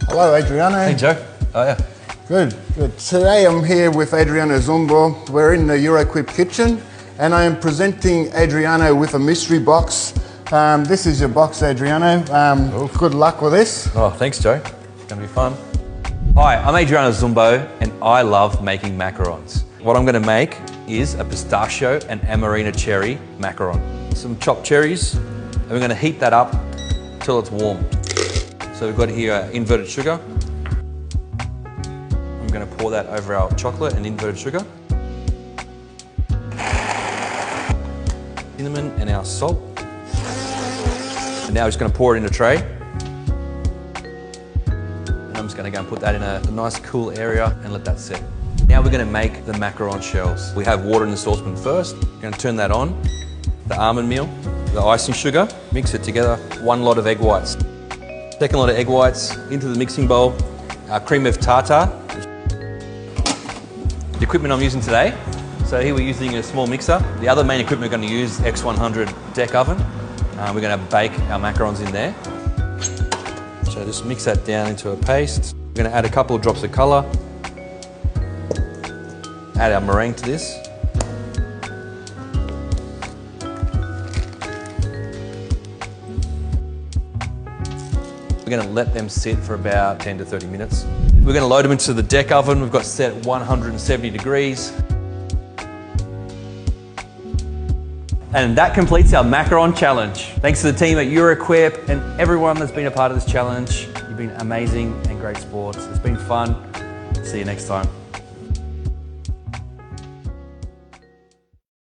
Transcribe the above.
Hello, Adriano. Hey, Joe. Oh, yeah. Good, good. Today I'm here with Adriano Zumbo. We're in the Euroquip kitchen, and I am presenting Adriano with a mystery box. This is your box, Adriano. Good luck with this. Oh, thanks, Joe. It's going to be fun. Hi, I'm Adriano Zumbo, and I love making macarons. What I'm going to make is a pistachio and Amaretto Cherry macaron. Some chopped cherries, and we're going to heat that up till it's warm. So we've got here inverted sugar. I'm going to pour that over our chocolate and inverted sugar. Cinnamon and our salt. And now we're just going to pour it in a tray. And I'm just going to go and put that in a nice cool area and let that set. Now we're going to make the macaron shells. We have water in the saucepan first. We're going to turn that on. The almond meal, the icing sugar, mix it together. 1 lot of egg whites. Second lot of egg whites into the mixing bowl. Our cream of tartar. The equipment I'm using today. So here we're using a small mixer. The other main equipment we're going to use X100 deck oven. We're going to bake our macarons in there. So just mix that down into a paste. We're going to add a couple of drops of colour. Add our meringue to this. We're going to let them sit for about 10 to 30 minutes. We're going to load them into the deck oven. We've got set at 170 degrees. And that completes our macaron challenge. Thanks to the team at Euroquip and everyone that's been a part of this challenge. You've been amazing and great sports. It's been fun. See you next time.